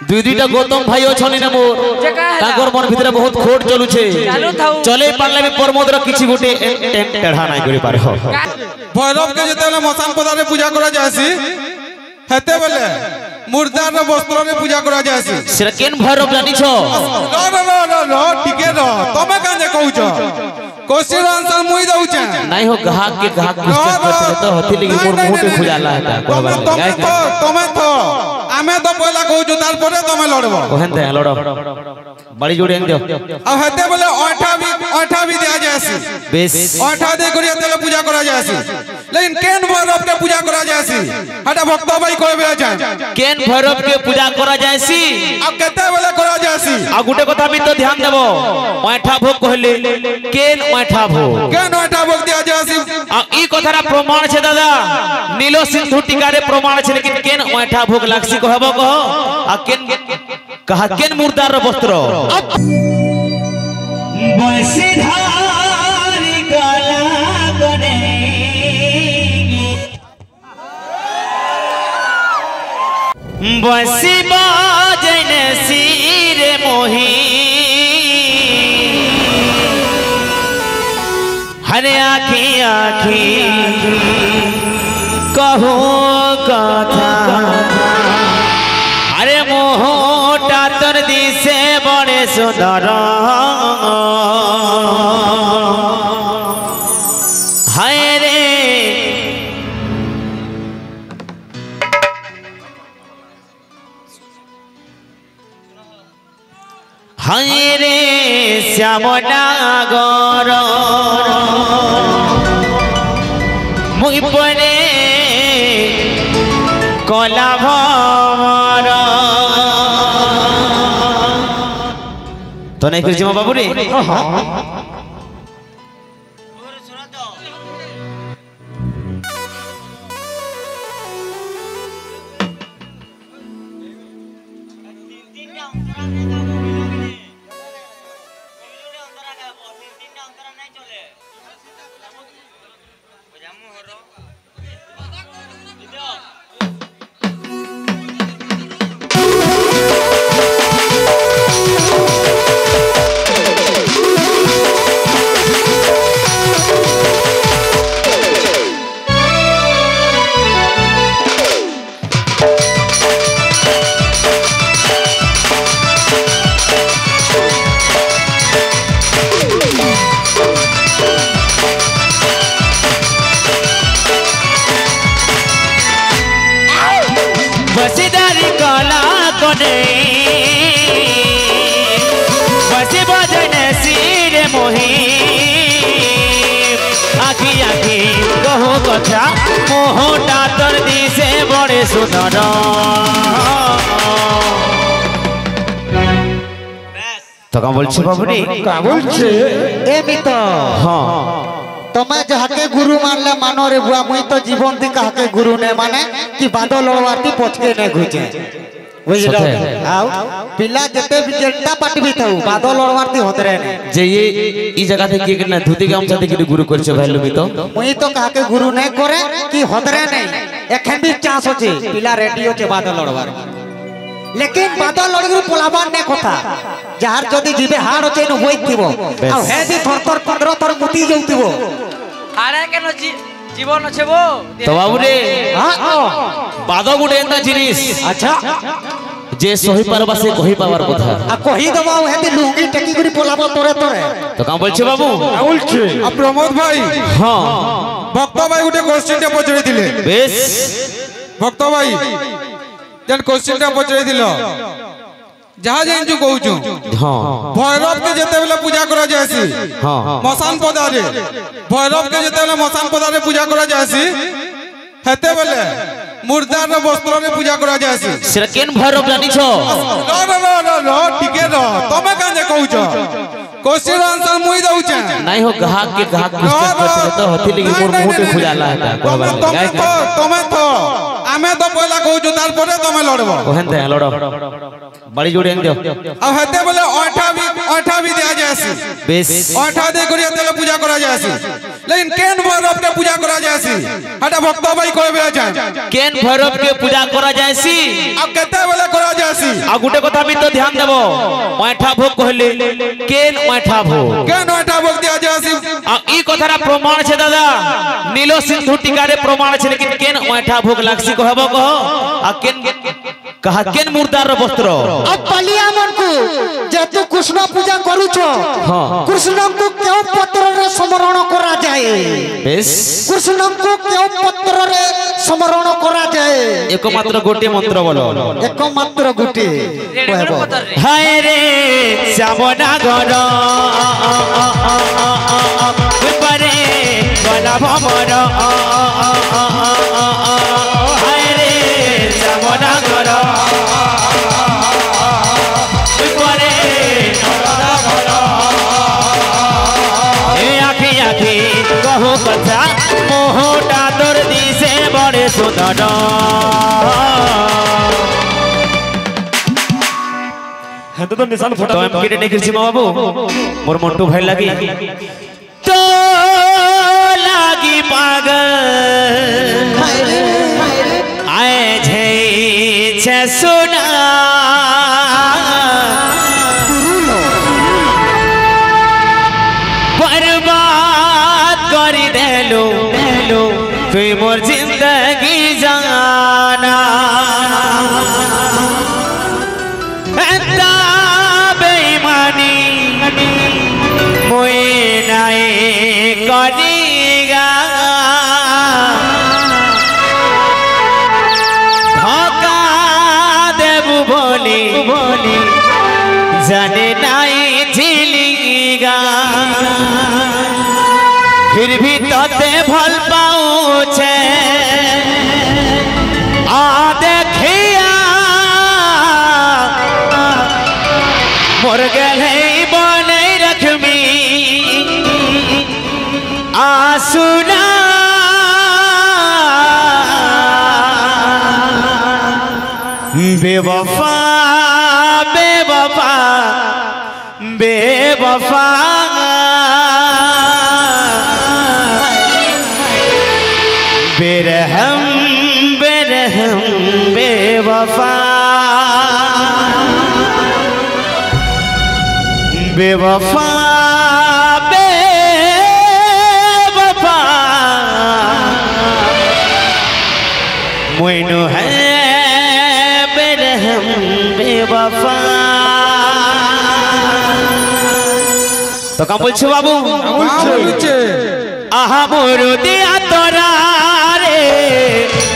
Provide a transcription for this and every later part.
दुई दुईटा गौतम भाई अछनी ने मोर ताकर मन भितरे बहुत खोट चलुछे चले पारले भी प्रमोदर किछि गोटे टेढ़ा नाही करि पारे भैरव के जेतेले मसान पदार रे पूजा करा जायसी हेते बेले मुर्दार रे वस्त्र रे पूजा करा जायसी सेरा केन भैरव जानि छो नो ठीके न तमे काजे कहउछो क्वेश्चन आंसर मुई दउछे नाही हो ग्राहक के ग्राहक क्वेश्चन करते तो हथि लगी मोर मुंह पे खुजाला है तमे तो आमे तो पहला कहउछो तार परे तमे लड़बो ओहनते लड़ो बड़ी जोड़ी एंग दियो अब हेते बोले ओठा भी दिया जायसी बेस ओठा दे करिया तेले पूजा करा जायसी लेकिन केन भैरव के पूजा करा जायसी हटा भक्त भाई कहबे जाय केन भैरव के पूजा करा जायसी अब केते बेले करा जायसी आ गुटे कथा भी तो ध्यान देबो ओठा भोग कहले केन ओठा भोग दिया जायसी आ ई कथारा प्रमाण छे दादा नीलो सिंधु टीका रे प्रमाण छे लेकिन केन ओठा भोग लागसी कहबो कहो आ केन कहा केन मुर्दार वस्त्र बंशीधारी गला बनेगी बंशी बजने सिर मोही हरे आखी आखी कहो कथा अरे मोहटा तर दिसे बड़े सुंदर हाय रे हाय रे श्याम नागर मुई परे कला भवर तो नहीं कृष्ण बाबू रे बंशीधारी गला बंशी बजने सिर मोही आखी आखी कहो कथा मोहटा तर दिसे बड़े सुंदर तो का बोलछे बाबू रे का बोलछे ए मितो हां तमे जहाके गुरु मानले मानो रे बुआ मुई तो जीवन दी काके गुरु ने माने कि बादल लड़वाती पछके ने घुचे बुझलो आउ पिला जते भी जेंटा पाट भी थाउ बादल लड़वाती होतरे ने जे ये ई जगह थे के ना धुती गामछा थे कि गुरु करछे भाई लुमी तो मुई तो काके गुरु ने करे कि होतरे नहीं एखन भी चांस होचे पिला रेडी होचे बादल लड़वार लेकिन बादल लड़गुरु पोलाबान ने कथा जहार जदी जीवे हार होचे न होइतिबो आ हे भी थरथर 15 थर मुती जाउतिबो हारे केन जीवन अछबो तो बाबू रे हां बादो गुटे एंता जिनिस अच्छा जे सही पारबा से कहि पावर कथा आ कहि दबा हेती लुंगी टेकी गुरी पोलाबो तोरे तोरे तो का बोलछे बाबू बोलछे अब प्रमोद भाई हां भक्त भाई गुटे क्वेश्चन टे पचरे दिले बेस भक्त भाई जन क्वेश्चन टा पचरे दिलो जहां जेन जो कहउछु हां भैरव के जेते बेले पूजा करा जायसी हां मसान पदारे भैरव के जेते बेले मसान पदारे पूजा करा जायसी हेते बेले मुर्दार रे वस्त्र रे पूजा करा जायसी सेरा केन भैरव जानि छो नो ठीके न तमे काजे कहउछु क्वेश्चन आंसर मुई दउछे नहीं हो ग्राहक के ग्राहक क्वेश्चन करते तो हथि लगी मोर मुंह पे खुजाला है तमे तो आमे तो पहला कहउछु तार परे तमे लड़बो ओहनते लड़ो बड़ी जोड़ी एंग दियो अब हेते बोले ओठा ऐठा भी दिया जाएसी बेस ऐठा दे करिया तेले पूजा करा जाएसी लेकिन केन भैरव के पूजा करा जाएसी हटा भक्त भाई कोई बेला जाए केन भैरव के पूजा करा जायसी अब केते बेला करा जाएसी आ गुटे कथा भी तो ध्यान देबो ऐठा भोग कहले केन ऐठा भोग केन ऐठा भोग दिया जाएसी आ ई कथारा प्रमाण छे दादा नीलो सिंधु टीकारे प्रमाण छे लेकिन केन ऐठा भोग लागसी कहबो कहो आ केन कहा केन मुर्दार रो वस्त्र अब बलिया मन को जेतु कृष्ण पूजा करूछो हां कृष्ण को क्यों पत्र रे स्मरण करा जाए बेस कृष्ण को क्यों पत्र रे स्मरण करा जाए एकमात्र गोटे मंत्र बोलो एकमात्र गुटे कहबो हाय रे श्यामना घर परे गला भमर हाय रे श्यामना घर परे ए आखी आखी कहो कथा मोहटा तोर दिसे बड़े सुंदर हेतु तो निशान फटा तो हम किने नहीं कृषि बाबू मोर मंटू भाई लगी तो लागी पागल आए छे छे सुना बर्बाद करी देलो तुई मोर जिंदगी जाना मोए नाए करेगा धोखा देबू बोली जाने नाई झिलिगा फिर भी तोते भल पाऊ छे आ देखिया मोर गले बने रखमी आसुना बेवफा बेवफा बेवफा बेरहम बेरहम बेवफा बेवफा बेवफा मोइनु है बेरहम बेवफा तो कम बोलछो बाबू आहा मोर दिया तोरा रे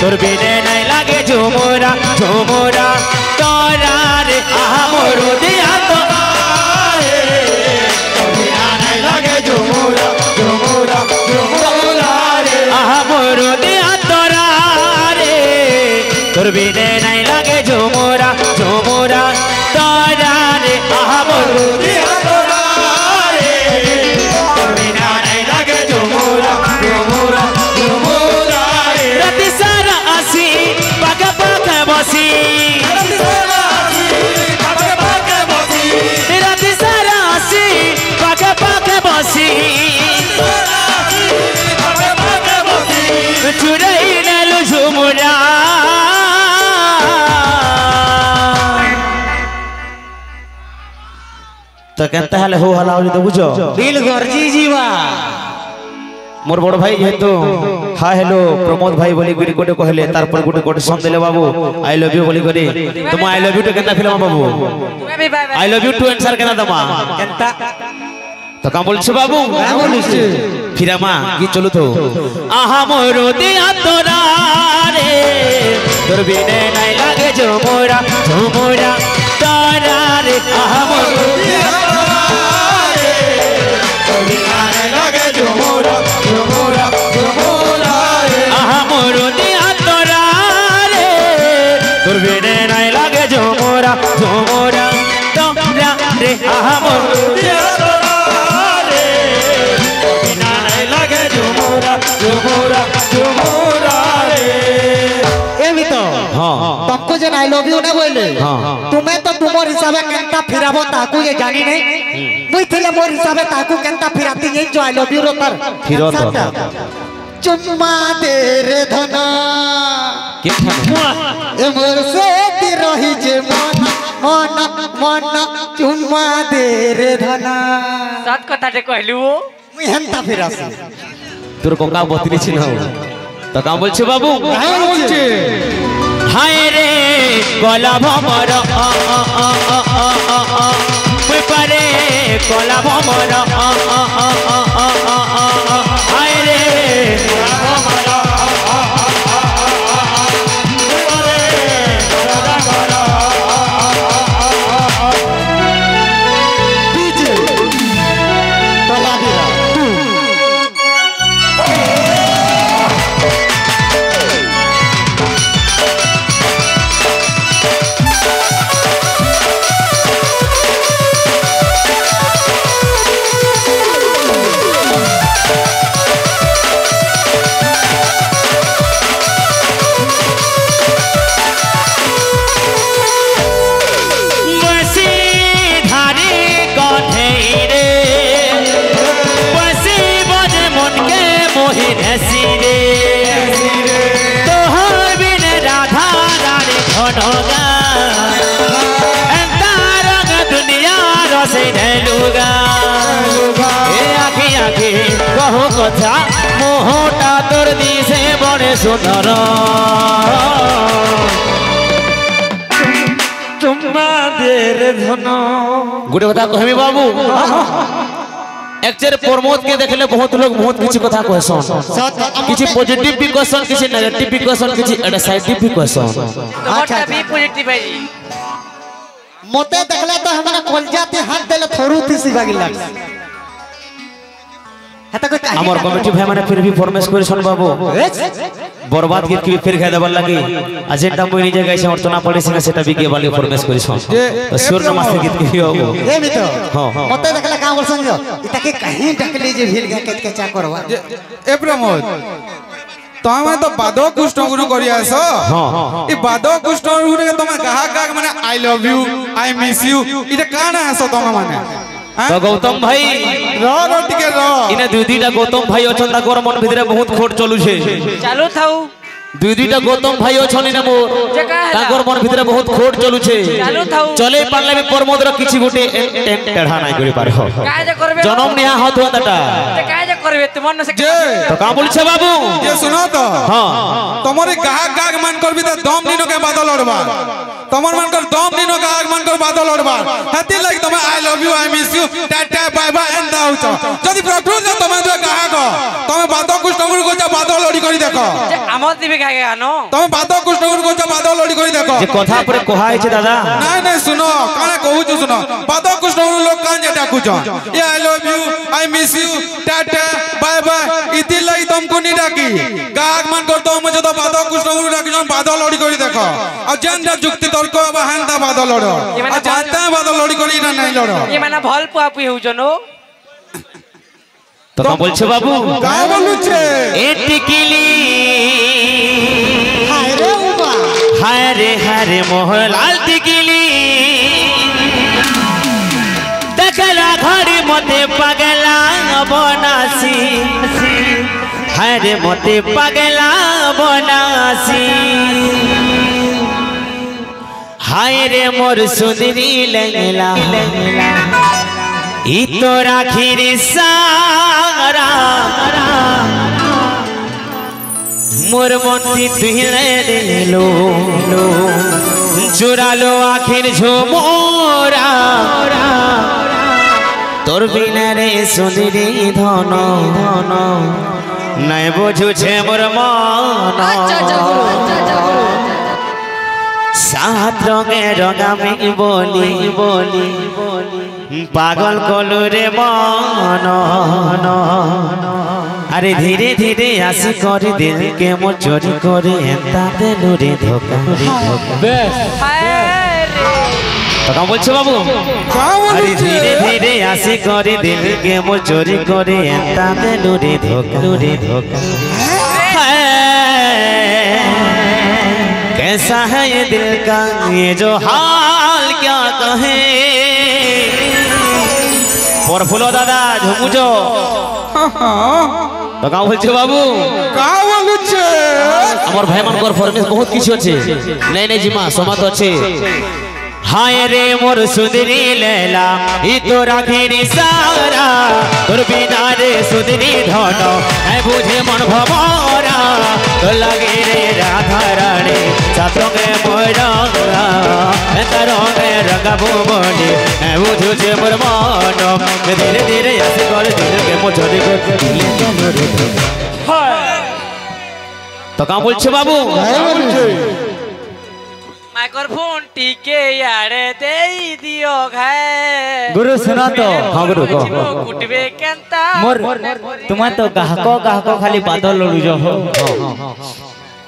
तोर बिने नहीं लागे झुमोरा झुमोरा तोरा रे आहा मोर दिया तोरा तोर बिने नहीं लागे झुमोरा झुमोरा तोरा रे आहा मोर दिया तोरा रे तोर बिना नहीं लागे झुमोरा झुमोरा झुमोरा रे राति सारा आसी पाके पाके बसी राति सारा आसी पाके पाके बसी चुराई नेलु झुमोरा तो केनता हले हो हला तो बुझो बिल गर्जी जीवा मोर बड़ भाई जेहेतु हाय हेलो प्रमोद भाई बोली गुरी कोटे कहले तार पर गुटे कोटे सम देले बाबू आई लव यू बोली करी तुम आई लव यू तो केनता फिल्म बाबू तुम्हें भी bye bye I love you too answer केना दमा केनता तो काम बोलछ बाबू फिर मा की चलू तो आहा मोर दिया तोरा रे तोर बिने नहीं लागे झुमोरा झुमोरा तोरा रे आहा मोर दिया तोरा रे तोर बिने नहीं लागे झुमोरा झुमोरा झुमोरा रे आहा मोर दिया तोरा रे तोर बिने नहीं लागे झुमोरा झुमोरा तोरा रे आहा मोर दिया ए भी तो हाँ तुमको जना आई लव यू ने बोले तुम्हें तो तुमर हिसाबे केनता फिराबो ताकू ये जानी नहीं मुई थिले मोर हिसाबे ताकू केनता फिराती नहीं जो आई लव यू रोतर फिरो तो चुम्मा दे रे धना के ए मोर से ती रही जे मन मन मन चुम्मा दे रे धना सात कथाटे कहलु मुई हेनता फिरासी তোর কোকা বতরি ছিল তো কাম বলছে বাবু হ্যাঁ বলছে হায় রে গলা ভমর মুই পারে গলা ভমর হায় রে কথা মোহটা তোর দিছে বড়ে সুন্দর তোমাদের ধন গোটে কথা কহমি বাবু একচের প্রমোদ কে দেখলে বহুত লোক বহুত কিছু কথা কহসন কিছু পজিটিভ বি কহসন কিছু নেগেটিভ বি কহসন কিছু এডাসাইটিভ বি কহসন তোমারটা বি পজিটিভ ভাই মতে দেখলে তো हमरा কলজাতে হাত দেলে থরু তিসি বাগি লাগছে আমার কমিটি ভাই মানে ফির भी ফরমাইশ করেছন বাবু বরবাদ গীত কি ফির খাই দেবার লাগি আজেটা মই নিজে গাইছে আর তোনা পড়ে সিনা সেটা বিকে বালি ফরমাইশ করেছন তো সুর নমাসে গীত কি হবো এ মিতো हां মতে দেখলে কা বলছন जो ইতাকে কাহি ডাকলি যে ভিল গে কেত কে চা করবা এ প্রমোদ তুমি তো বাদ কৃষ্ণ গুরু করি আসো এই বাদ কৃষ্ণ গুরু তুমি গাহ গাহ মানে I love you I miss you এটা কানা আসো তুমি মানে তো গৌতম ভাই র টিকে র ইনা দুই দুইটা গৌতম ভাই অছন তাকর মন ভিতরে বহুত খোট চলুছে চালু থাও দুই দুইটা গৌতম ভাই অছন না মোর তাকর মন ভিতরে বহুত খোট চলুছে চালু থাও চলে পারলে আমি প্রমোদর কিছু গুটে টেঢ়া নাই করি পারে কাজ করবে জনম নিয়া হত হতাটা কাজ করবে তোমার না যে তো কা বলছে বাবু যে শুনো তো हां তোমার গাহ গাহ মান করবি তো দম দিনকে বাদল লড়বা তোমার মান কর দম দিনকে আগ মান কর বাদল লড়বা হাতি লাগি তুমি I love you I miss you tata bye bye end out যদি প্রকৃত তুমি তো গাহ গো তুমি বাদ কৃষ্ণ গুরু কো বাদল লড়ি করি দেখো আমার দিবে গায় গানো তুমি বাদ কৃষ্ণ গুরু কো বাদল লড়ি করি দেখো যে কথা পরে কোহা আছে দাদা নাই নাই শুনো কানে কহুଛୁ শুনো বাদ কৃষ্ণ গুরু লোক কান যে ডাকুছ এ I love you I miss you tata bye bye ইতি লাগি তুমকো নি ডাকি গাহ মান কর তো মে যত বাদ কৃষ্ণ গুরু ডাকি জন বাদল লড়ি করি দেখো আর জানদা যুক্তি তর্ক বা হানদা বাদল লড় আর জানতা বাদল লড়ি করি না নাই লড় এ মানে ভাল পুয়াপুই হউছনো তো কা বলছে বাবু কা বলুছে এ টিকিলি হায় রে উবা হায় রে মোহলাল টিকিলি দেখলা ঘড়ি মতে পাগলা বনাসি হায় রে মতে পাগলা বনাসি হায় রে মোর সুন্দরী লেলা ই তো রাখির সারা মোর মনটি তুহিলে দিলো চুরালো আখির ঝুমোরা তোর বিনা রে সুন্দরী ধন নাই বুঝুছে মোর মন সাত রঙে রঙামি বলি বলি পাগল কলু রে মন আরে ধীরে ধীরে আসি করে দিল কে মো চোরি করে এন্তা দেলু রে ধোকা কথা বলছো বাবু আরে ধীরে ধীরে আসি করে দিল কে মো চোরি করে এন্তা দেলু রে ধোকা कैसा है ये दिल का ये जो हाल क्या कहे फुलो दादा झुमुचो तो का बोलছো বাবু का बोलुछे আমার ভাই মানকর ফরমেস বহুত কিছু আছে নাই নাই জিমা সমাত আছে हाय रे मोर सुंदरी लैला ई तो राखिनी सारा तोर बिना रे सुंदरी धन है बुझे मन भवरा तो लगे रे राधा रानी छात्रंगे मोरा तरंगे रंगाबो बने है बुझो जे मोर मन धीरे धीरे ऐसे कर दिल के मोचरी को तो का बोलছো बाबू माइक्रोफोन टीके यारे दे दियो है गुरु सुना तो हाँ गुरु को कुटबे केनता मोर तुम्हार तो गाहको खाली बादल लड़ू जो हो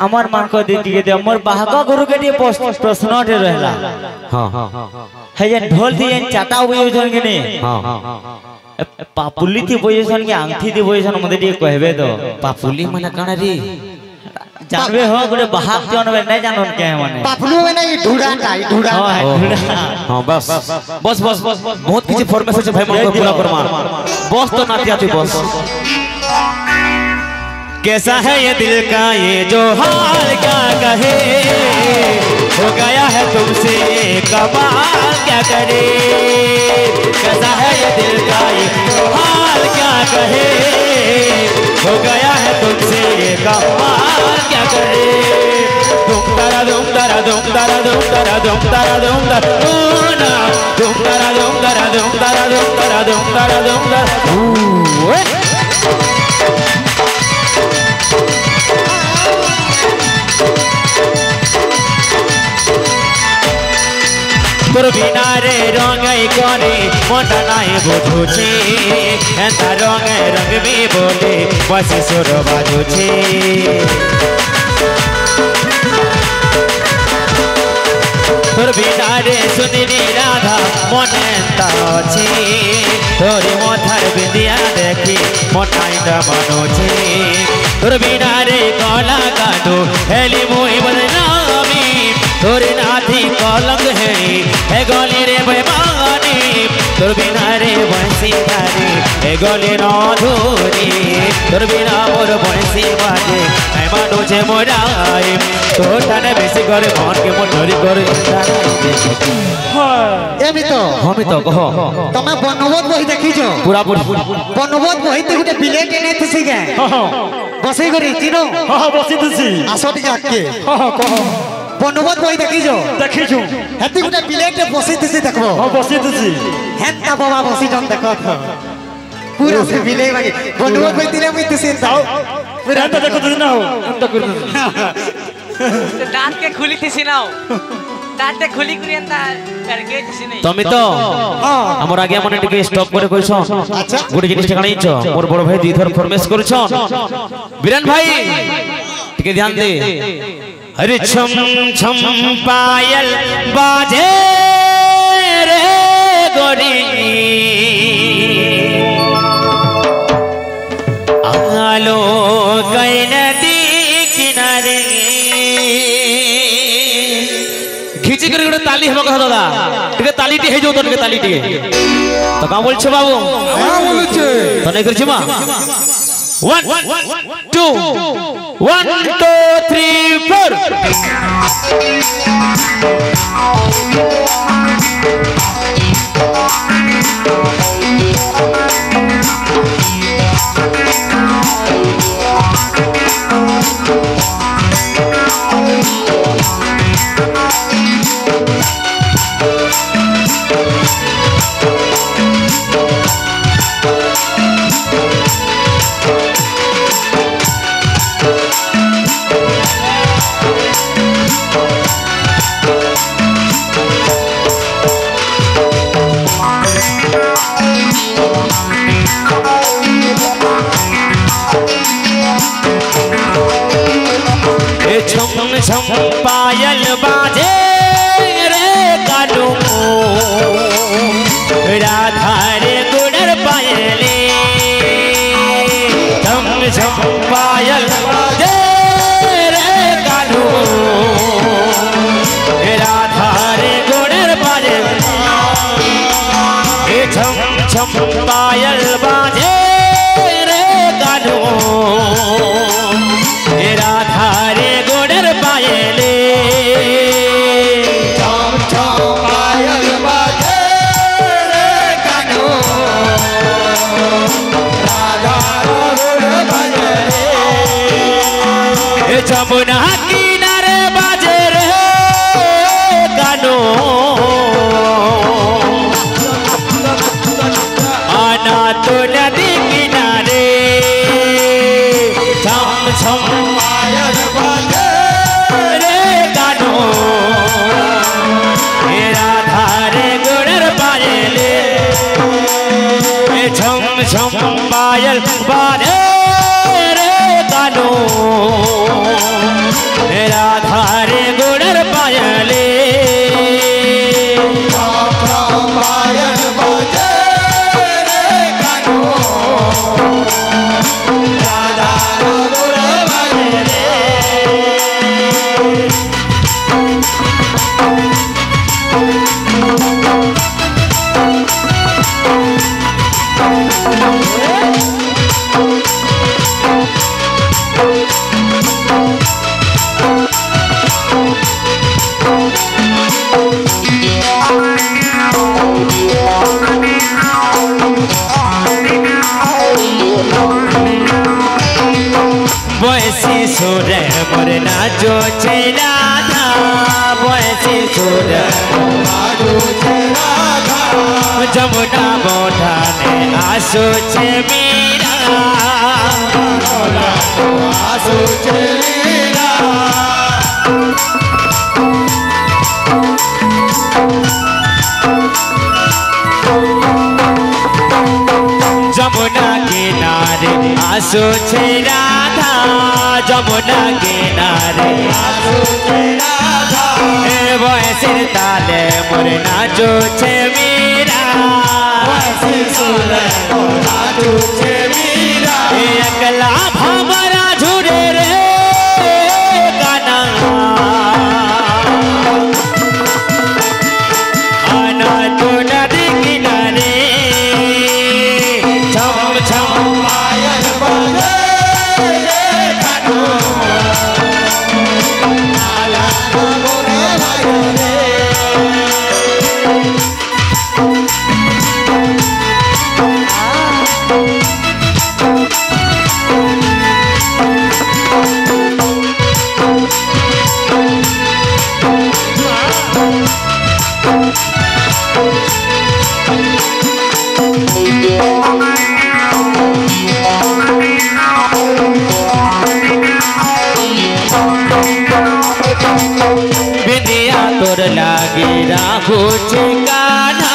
আমার মান को दीदी के दे मोर बाहको गुरु के लिए प्रश्न उठे रहला हाँ हाँ हाँ है जे ढोल थी जे चाटा हुई जन के ने हाँ हाँ पापुली थी पोजीशन के आंगठी थी पोजीशन मते टिके कहबे तो पापुली माने काना रे जानबे हो गुरे बाहक जानबे नहीं जानन के माने पापलू में ना ये ढूढ़ा हां हाँ बस बस बस बस बहुत किसी फॉर्मेशन से भाई मन को पूरा करमा बस तो नाती आती बस कैसा है ये दिल का ये जो हाल क्या कहे हो गया है तुमसे कमाल क्या करे कैसा है ये दिल का ये हाल क्या कहे हो गया है तुमसे कमाल क्या करे दुम तारा दुम तारा दुम तारा दुम तारा दुम तारा दुम तारा दुम तारा दुम तारा दुम तारा दुम तारा दुम तारा दुम तारा তোর বিনা রে রঙাই করে মনটা নাই বুঝুছে এতা রঙে রঙবি বলে বসে সুর বাজুছে তোর বিনা রে সুদিনী রাধা মনে আছে তোর মথার বিন্দিয়া দেখি মনাইটা মনোছে তোর বিনা রে কলা কাটো হেলি মুই বদনামি তোর नाथी कलंक है गली रे बेमानी तोर बिना रे बंसी धारी है गली नधुरी तोर बिना मोर बंसी बाजे है मानो जे मोराई तो टाने बेसी करे मन के मोटरी करे एमी तो कहो तमे बनवत बही देखिजो पूरा पूरा बनवत बही ते गुटे बिलेट ने थसी गे बसई करी चिनो हां बसी तुसी आसो टिके आके कहो बनवत बही देखिजो हेती गुटे बिलेट बसई थसी देखबो हां बसी तुसी हेता बाबा बसी जन देखो पूरा से बिले बाकी बनवत बही तिले मई थसी पूरा तो देखो तुसी ना हो अंत कर दांत के खुली थी सिनाओ दांत खुली करियंता करके थी नहीं তুমি তো আমার আগে মনে টিকে স্টপ করে কইছ আচ্ছা গুটি জিনিস টাকাইছ মোর বড় ভাই দুই ধর ফরমেশ করছ বীরেন ভাই টিকে ধ্যান দে हरे छम छम पायल बाजे रे गोरी आलो गई नदी किनारे खींची कर ताली हम कह दादा टिके ताली टी हे जो तो टिके ताली टी तो का बोलछो बाबू का बोलुछे तो नहीं करछि मा 1 2 1 2 3 4 छम पायल बाजे रे कानो राधा रे गुड़र पायले पायल बाजे रे कानो राधा गुड़र पायले वैसे सुर मोर नाचो चेला था वैसे सुर जमुना मोढ़ा ने आसो छे मेरा आसो छे मेरा जमुना किनारे आसो छे राधा जमुना किनारे आसो छे राधा वैसे ताले मोर नाचो छे मेरा वैसे सुर नाचो छे मेरा एकला भमरा झुरे रे गाना आना तो नदी किनारे छम छम पायल बाजे रे कानो राधा गुड़र पायले बिंदिया तोर लागे राहु छे कान्हा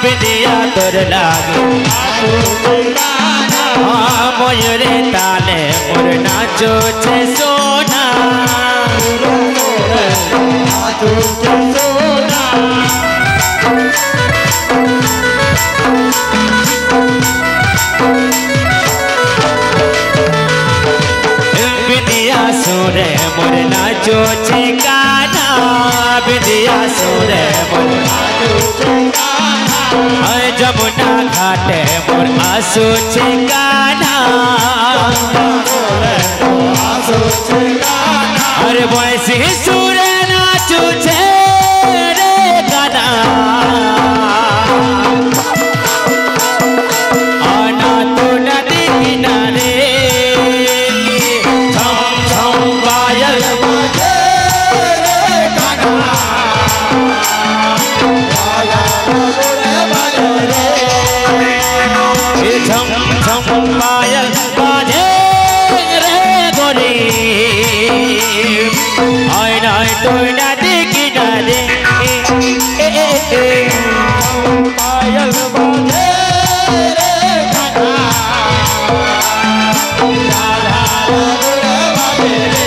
बिंदिया तोर लागे हाँ मयूरे ताले मोर नाचो छे सोना नाचो छे सोना बिंदिया सोरे मोर नाचो छे कान्हा बिंदिया सोरे मोर नाचो छे कान्हा हाय जमुना घाटे मोर आसो छे कान्हा आसो छे कान्हा अरे वैसे सुर नाचो छे रे कान्हा आना तो नदी किनारे छम छम पायल बाजे रे कान्हा राधा गुड़र पायले छम छम पायल बाजे रे गोरी आय नाय तो नदी किनारे पायल बाजे रे कान्हा राधा गुड़र पायले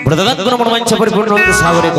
ब्रदगत गुण मंच परिपूर्ण सागरे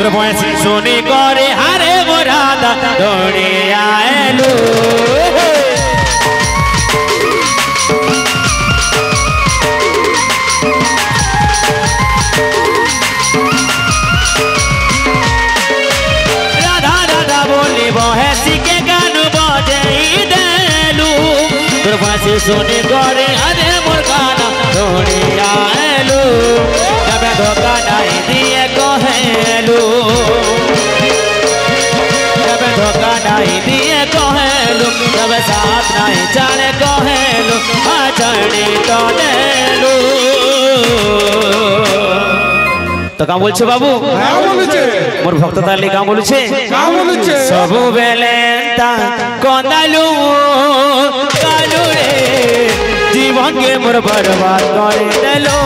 তোর বয়সী শুনি করে হারে মোরাদা দৌড়ে আইলো রাধা রাধা বলি বহেসি কে গান বজাই দেলু তোর বয়সী শুনি করে হারে মোর গানা দৌড়ে আইলো তবে ধোকা নাই দিয়ে কহেলু তবে ধোকা নাই দিয়ে কহেলু তবে সাথ নাই চালে কহেলু আচরণী তো দেলু তো কাম বলছে বাবু হ্যাঁ বলছে মোর ভক্ত তালি কাম বলছে কাম বলছে সবু বেলে তা কন্দালু কালু রে জীবনকে মোর বরবাদ করে দেলো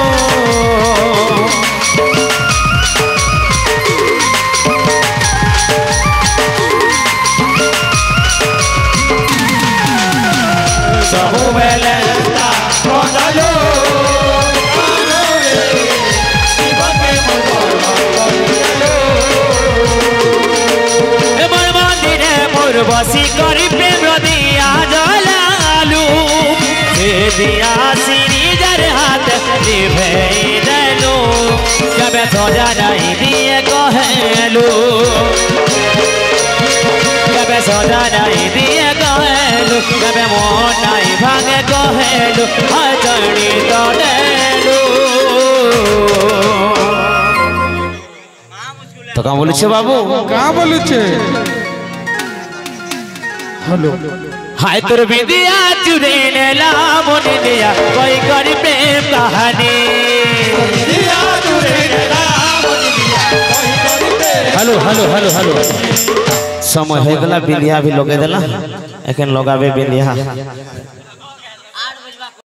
সবু বেলে তা কন্দালু বসি করি প্রেম দিয়া জলালু সে দিয়া সিরিজের হাত নিভেই দেলু কবে সোজা নাই দিয়ে কহেলু কবে সোজা নাই দিয়ে কহেলু কবে মন নাই ভাঙে কহেলু আচরণী তো দেলু তো কাম বলেছে বাবু কা বলছে हेलो हाय तोर बिंदिया चुरे नेला मन दिया कोई करी प्रेम कहानी हेलो हेलो हेलो हेलो समय हो गला बिलिया भी लगे देला एखन लगाबे बिलिया